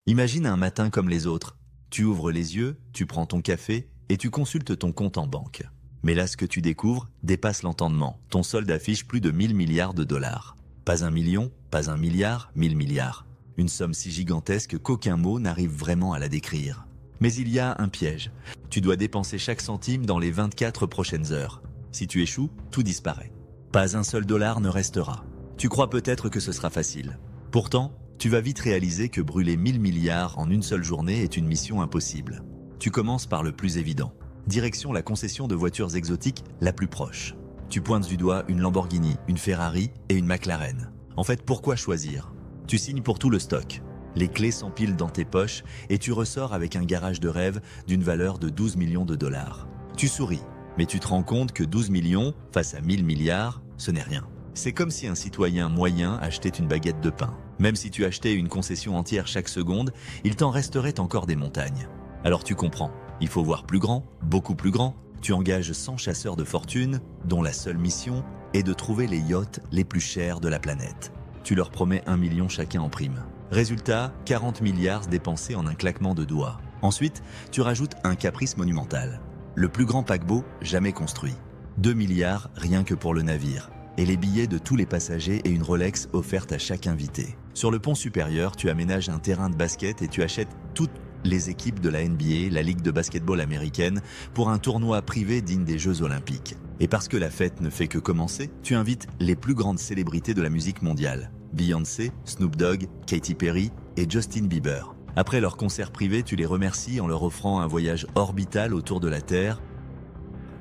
Imagine un matin comme les autres. Tu ouvres les yeux, tu prends ton café et tu consultes ton compte en banque. Mais là, ce que tu découvres dépasse l'entendement. Ton solde affiche plus de 1000 milliards de dollars. Pas 1 million, pas 1 milliard, 1000 milliards. Une somme si gigantesque qu'aucun mot n'arrive vraiment à la décrire. Mais il y a un piège. Tu dois dépenser chaque centime dans les 24 prochaines heures. Si tu échoues, tout disparaît. Pas un seul dollar ne restera. Tu crois peut-être que ce sera facile. Pourtant, tu vas vite réaliser que brûler 1000 milliards en une seule journée est une mission impossible. Tu commences par le plus évident. Direction la concession de voitures exotiques la plus proche. Tu pointes du doigt une Lamborghini, une Ferrari et une McLaren. En fait, pourquoi choisir? Tu signes pour tout le stock. Les clés s'empilent dans tes poches et tu ressors avec un garage de rêve d'une valeur de 12 millions de dollars. Tu souris, mais tu te rends compte que 12 millions face à 1000 milliards, ce n'est rien. C'est comme si un citoyen moyen achetait une baguette de pain. Même si tu achetais une concession entière chaque seconde, il t'en resterait encore des montagnes. Alors tu comprends, il faut voir plus grand, beaucoup plus grand. Tu engages 100 chasseurs de fortune, dont la seule mission est de trouver les yachts les plus chers de la planète. Tu leur promets 1 million chacun en prime. Résultat, 40 milliards dépensés en un claquement de doigts. Ensuite, tu rajoutes un caprice monumental. Le plus grand paquebot jamais construit. 2 milliards rien que pour le navire. Et les billets de tous les passagers et une Rolex offerte à chaque invité. Sur le pont supérieur, tu aménages un terrain de basket et tu achètes toutes les équipes de la NBA, la Ligue de basketball américaine, pour un tournoi privé digne des Jeux Olympiques. Et parce que la fête ne fait que commencer, tu invites les plus grandes célébrités de la musique mondiale. Beyoncé, Snoop Dogg, Katy Perry et Justin Bieber. Après leur concert privé, tu les remercies en leur offrant un voyage orbital autour de la Terre.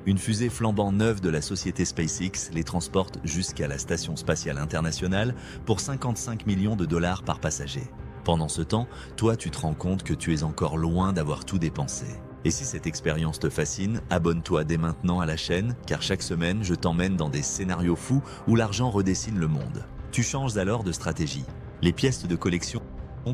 Une fusée flambant neuve de la société SpaceX les transporte jusqu'à la Station spatiale internationale pour 55 millions de dollars par passager. Pendant ce temps, toi tu te rends compte que tu es encore loin d'avoir tout dépensé. Et si cette expérience te fascine, abonne-toi dès maintenant à la chaîne, car chaque semaine je t'emmène dans des scénarios fous où l'argent redessine le monde. Tu changes alors de stratégie. Les pièces de collection,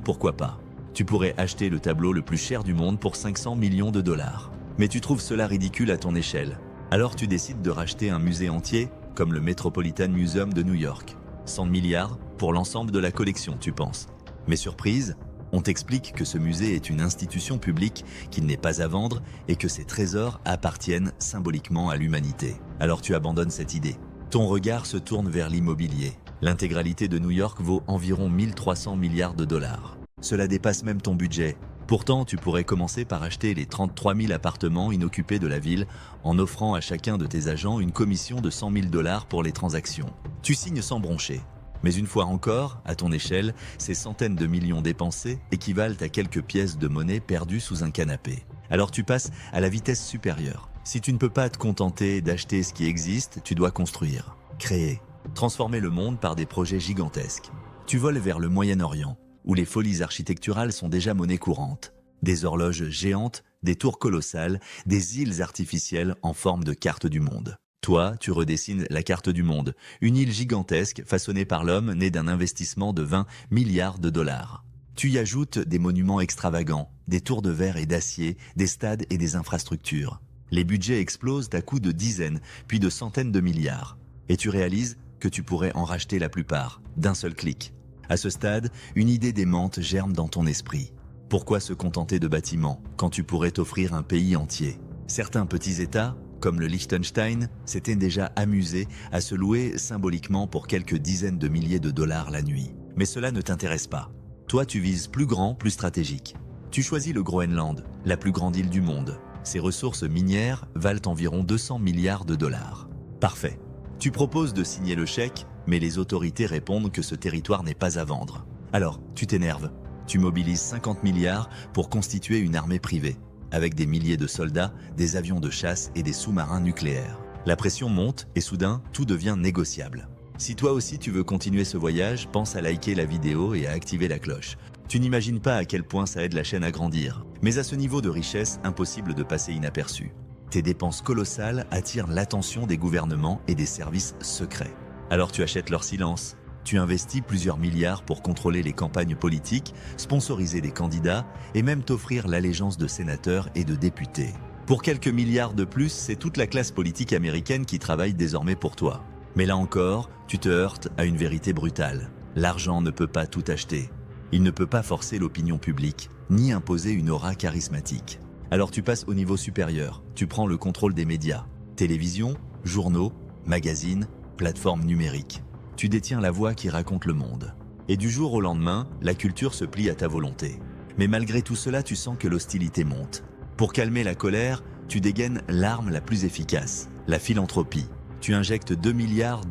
pourquoi pas? Tu pourrais acheter le tableau le plus cher du monde pour 500 millions de dollars. Mais tu trouves cela ridicule à ton échelle. Alors tu décides de racheter un musée entier, comme le Metropolitan Museum de New York. 100 milliards pour l'ensemble de la collection, tu penses. Mais surprise, on t'explique que ce musée est une institution publique, qu'il n'est pas à vendre et que ses trésors appartiennent symboliquement à l'humanité. Alors tu abandonnes cette idée. Ton regard se tourne vers l'immobilier. L'intégralité de New York vaut environ 1300 milliards de dollars. Cela dépasse même ton budget. Pourtant, tu pourrais commencer par acheter les 33 000 appartements inoccupés de la ville en offrant à chacun de tes agents une commission de 100 000 dollars pour les transactions. Tu signes sans broncher. Mais une fois encore, à ton échelle, ces centaines de millions dépensés équivalent à quelques pièces de monnaie perdues sous un canapé. Alors tu passes à la vitesse supérieure. Si tu ne peux pas te contenter d'acheter ce qui existe, tu dois construire, créer, transformer le monde par des projets gigantesques. Tu voles vers le Moyen-Orient, où les folies architecturales sont déjà monnaie courante. Des horloges géantes, des tours colossales, des îles artificielles en forme de carte du monde. Toi, tu redessines la carte du monde, une île gigantesque façonnée par l'homme né d'un investissement de 20 milliards de dollars. Tu y ajoutes des monuments extravagants, des tours de verre et d'acier, des stades et des infrastructures. Les budgets explosent à coups de dizaines, puis de centaines de milliards. Et tu réalises que tu pourrais en racheter la plupart, d'un seul clic. À ce stade, une idée démente germe dans ton esprit. Pourquoi se contenter de bâtiments quand tu pourrais t'offrir un pays entier? Certains petits États, comme le Liechtenstein, s'étaient déjà amusés à se louer symboliquement pour quelques dizaines de milliers de dollars la nuit. Mais cela ne t'intéresse pas. Toi, tu vises plus grand, plus stratégique. Tu choisis le Groenland, la plus grande île du monde. Ses ressources minières valent environ 200 milliards de dollars. Parfait. Tu proposes de signer le chèque, mais les autorités répondent que ce territoire n'est pas à vendre. Alors, tu t'énerves. Tu mobilises 50 milliards pour constituer une armée privée, avec des milliers de soldats, des avions de chasse et des sous-marins nucléaires. La pression monte et soudain, tout devient négociable. Si toi aussi tu veux continuer ce voyage, pense à liker la vidéo et à activer la cloche. Tu n'imagines pas à quel point ça aide la chaîne à grandir. Mais à ce niveau de richesse, impossible de passer inaperçu. Tes dépenses colossales attirent l'attention des gouvernements et des services secrets. Alors tu achètes leur silence. Tu investis plusieurs milliards pour contrôler les campagnes politiques, sponsoriser des candidats et même t'offrir l'allégeance de sénateurs et de députés. Pour quelques milliards de plus, c'est toute la classe politique américaine qui travaille désormais pour toi. Mais là encore, tu te heurtes à une vérité brutale. L'argent ne peut pas tout acheter. Il ne peut pas forcer l'opinion publique, ni imposer une aura charismatique. Alors tu passes au niveau supérieur, tu prends le contrôle des médias, télévision, journaux, magazines, plateformes numériques. Tu détiens la voix qui raconte le monde. Et du jour au lendemain, la culture se plie à ta volonté. Mais malgré tout cela, tu sens que l'hostilité monte. Pour calmer la colère, tu dégaines l'arme la plus efficace, la philanthropie. Tu injectes 2,2 milliards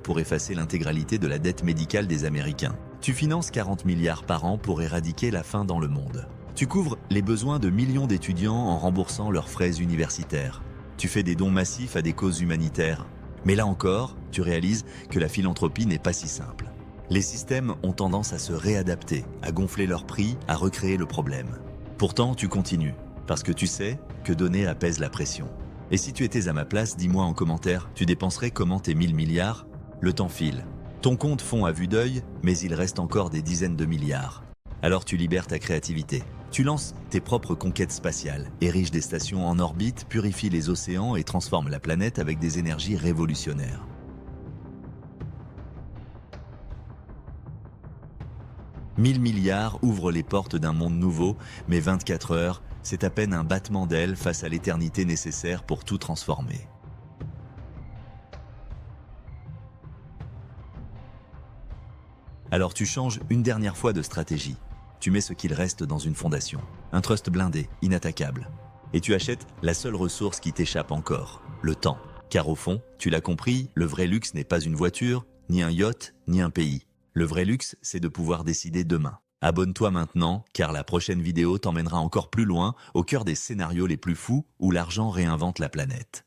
pour effacer l'intégralité de la dette médicale des Américains. Tu finances 40 milliards par an pour éradiquer la faim dans le monde. Tu couvres les besoins de millions d'étudiants en remboursant leurs frais universitaires. Tu fais des dons massifs à des causes humanitaires. Mais là encore, tu réalises que la philanthropie n'est pas si simple. Les systèmes ont tendance à se réadapter, à gonfler leurs prix, à recréer le problème. Pourtant, tu continues, parce que tu sais que donner apaise la pression. Et si tu étais à ma place, dis-moi en commentaire, tu dépenserais comment tes 1000 milliards? Le temps file. Ton compte fond à vue d'œil, mais il reste encore des dizaines de milliards. Alors tu libères ta créativité. Tu lances tes propres conquêtes spatiales, ériges des stations en orbite, purifies les océans et transformes la planète avec des énergies révolutionnaires. « 1000 milliards ouvrent les portes d'un monde nouveau, mais 24 heures, c'est à peine un battement d'ailes face à l'éternité nécessaire pour tout transformer. » Alors tu changes une dernière fois de stratégie. Tu mets ce qu'il reste dans une fondation, un trust blindé, inattaquable. Et tu achètes la seule ressource qui t'échappe encore, le temps. Car au fond, tu l'as compris, le vrai luxe n'est pas une voiture, ni un yacht, ni un pays. Le vrai luxe, c'est de pouvoir décider demain. Abonne-toi maintenant, car la prochaine vidéo t'emmènera encore plus loin, au cœur des scénarios les plus fous où l'argent réinvente la planète.